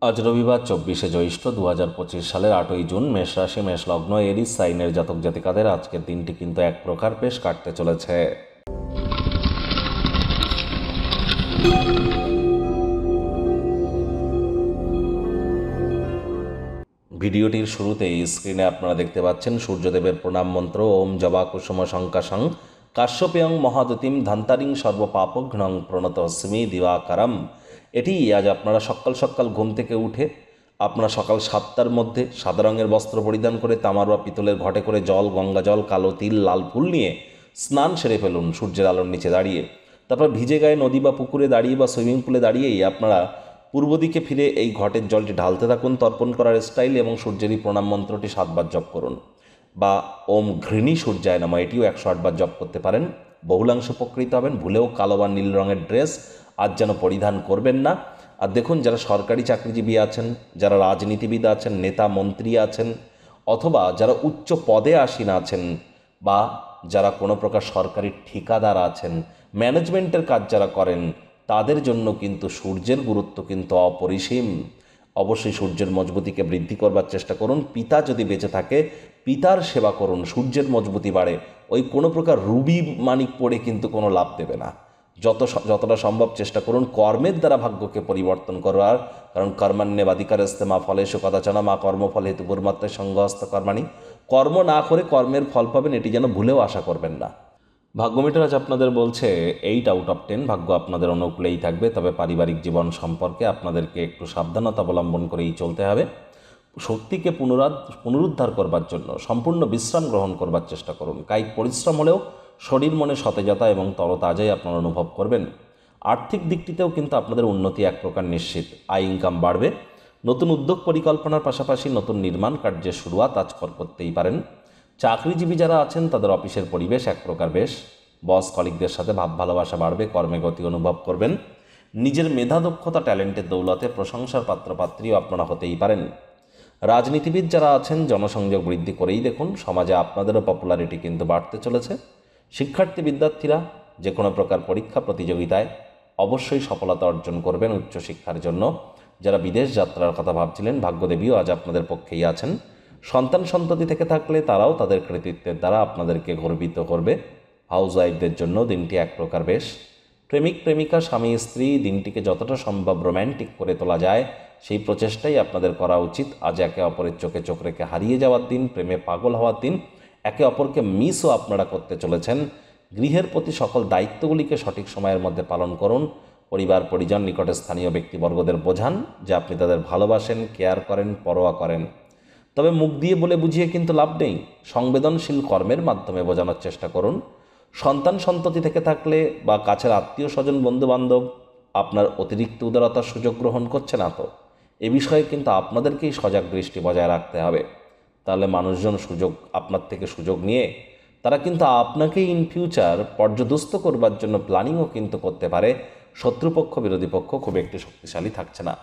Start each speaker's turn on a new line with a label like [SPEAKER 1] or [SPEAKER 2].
[SPEAKER 1] আজ রবিবার 24শে জ্যৈষ্ঠ 2025 সালের 8ই জুন। মেষ রাশি, মেষ লগ্ন, এরিস সাইনের জাতক জাতিকাদের আজকের দিনটি কিন্তু এক প্রকার বেশ কাটতে চলেছে। ভিডিওটির শুরুতেই স্ক্রিনে আপনারা দেখতে পাচ্ছেন সূর্যদেবের প্রণাম মন্ত্র ওম জবা কুসুম শঙ্কাশং কাশ্যপেয়ং মহাদতিম ধান্তারিং সর্বপাপঘ্নং প্রণতস্মি দিবাকারম। এটি আজ আপনারা সকাল সকাল ঘুম থেকে উঠে আপনারা সকাল 7টার মধ্যে সাদা রঙের বস্ত্র পরিধান করে তামার বা পিতলের ঘটে করে জল, গঙ্গা জল, কালো তিল, লাল ফুল নিয়ে স্নান সেরে ফেলুন সূর্যের আলোর নিচে দাঁড়িয়ে। তারপর ভিজে গায়ে নদী বা পুকুরে দাঁড়িয়ে বা সুইমিং পুলে দাঁড়িয়েই আপনারা পূর্ব দিকে ফিরে এই ঘটের জলটি ঢালতে থাকুন তর্পণ করার স্টাইল, এবং সূর্যেরই প্রণাম মন্ত্রটি 7 বার জপ করুন, বা ওম ঘৃণী সূর্যায় নমঃ এটিও 108 বার জপ করতে পারেন। বহুলাংশ উপকৃত হবেন। ভুলেও কালো বা নীল রঙের ড্রেস আজ যেন পরিধান করবেন না। আর দেখুন, যারা সরকারি চাকরিজীবী আছেন, যারা রাজনীতিবিদ আছেন, নেতা মন্ত্রী আছেন, অথবা যারা উচ্চ পদে আসীন আছেন, বা যারা কোনো প্রকার সরকারি ঠিকাদার আছেন, ম্যানেজমেন্টের কাজ যারা করেন, তাদের জন্য কিন্তু সূর্যের গুরুত্ব কিন্তু অপরিসীম। অবশ্যই সূর্যের মজবুতিকে বৃদ্ধি করবার চেষ্টা করুন। পিতা যদি বেঁচে থাকে পিতার সেবা করুন, সূর্যের মজবুতি বাড়ে। ওই কোনো প্রকার রুবি মানিক পড়ে কিন্তু কোনো লাভ দেবে না। যতটা সম্ভব চেষ্টা করুন কর্মের দ্বারা ভাগ্যকে পরিবর্তন করার, কারণ কর্মান্যবাধিকারস্তে মা ফলেষু কদাচনা মা কর্মফল হেতু গুরুমাত্রায় সঙ্গহস্ত কর্মাণি। কর্ম না করে কর্মের ফল পাবেন, এটি যেন ভুলেও আশা করবেন না। ভাগ্যমিটার আজ আপনাদের বলছে 8 আউট অফ 10, ভাগ্য আপনাদের অনুকূলেই থাকবে। তবে পারিবারিক জীবন সম্পর্কে আপনাদেরকে একটু সাবধানতা অবলম্বন করেই চলতে হবে। শক্তিকে পুনরুদ্ধার করবার জন্য সম্পূর্ণ বিশ্রাম গ্রহণ করবার চেষ্টা করুন। কায়িক পরিশ্রম হলেও শরীর মনে সতেজতা এবং তরতাজাই আপনারা অনুভব করবেন। আর্থিক দিকটিতেও কিন্তু আপনাদের উন্নতি এক প্রকার নিশ্চিত। আয় ইনকাম বাড়বে। নতুন উদ্যোগ পরিকল্পনার পাশাপাশি নতুন নির্মাণ কার্যের শুরুয়াত আজ করতেই পারেন। চাকরিজীবী যারা আছেন তাদের অফিসের পরিবেশ এক প্রকার বেশ। বস কলিগদের সাথে ভাব ভালোবাসা বাড়বে। কর্মে গতি অনুভব করবেন। নিজের মেধা দক্ষতা ট্যালেন্টের দৌলতে প্রশংসার পাত্রপাত্রীও আপনারা হতেই পারেন। রাজনীতিবিদ যারা আছেন জনসংযোগ বৃদ্ধি করেই দেখুন। সমাজে আপনাদেরও পপুলারিটি কিন্তু বাড়তে চলেছে। শিক্ষার্থী বিদ্যার্থীরা যে কোনো প্রকার পরীক্ষা প্রতিযোগিতায় অবশ্যই সফলতা অর্জন করবেন উচ্চশিক্ষার জন্য। যারা বিদেশ যাত্রার কথা ভাবছিলেন, ভাগ্যদেবীও আজ আপনাদের পক্ষেই আছেন। সন্তান সন্ততি থেকে থাকলে তারাও তাদের কৃতিত্বের দ্বারা আপনাদেরকে গর্বিত করবে। হাউস ওয়াইফদের জন্য দিনটি এক প্রকার বেশ। প্রেমিক প্রেমিকা, স্বামী স্ত্রী দিনটিকে যতটা সম্ভব রোম্যান্টিক করে তোলা যায় সেই প্রচেষ্টাই আপনাদের করা উচিত। আজ একে অপরের চোখে চোখ রেখে হারিয়ে যাওয়ার দিন, প্রেমে পাগল হওয়ার দিন। একে অপরকে মিসও আপনারা করতে চলেছেন। গৃহের প্রতি সকল দায়িত্বগুলিকে সঠিক সময়ের মধ্যে পালন করুন। পরিবার পরিজন নিকটে স্থানীয় ব্যক্তিবর্গদের বোঝান যে আপনি তাদের ভালোবাসেন, কেয়ার করেন, পরোয়া করেন। তবে মুখ দিয়ে বলে বুঝিয়ে কিন্তু লাভ নেই। সংবেদনশীল কর্মের মাধ্যমে বোঝানোর চেষ্টা করুন। সন্তান সন্ততি থেকে থাকলে বা কাছের আত্মীয় স্বজন বন্ধুবান্ধব আপনার অতিরিক্ত উদারতার সুযোগ গ্রহণ করছে না তো, এ বিষয়ে কিন্তু আপনাদেরকেই সজাগ দৃষ্টি বজায় রাখতে হবে। তাহলে মানুষজন আপনার থেকে সুযোগ নিয়ে তারা কিন্তু আপনাকেই ইন ফিউচার পর্যদস্ত করবার জন্য প্ল্যানিংও কিন্তু করতে পারে। শত্রুপক্ষ বিরোধী পক্ষ খুব একটি শক্তিশালী থাকছে না।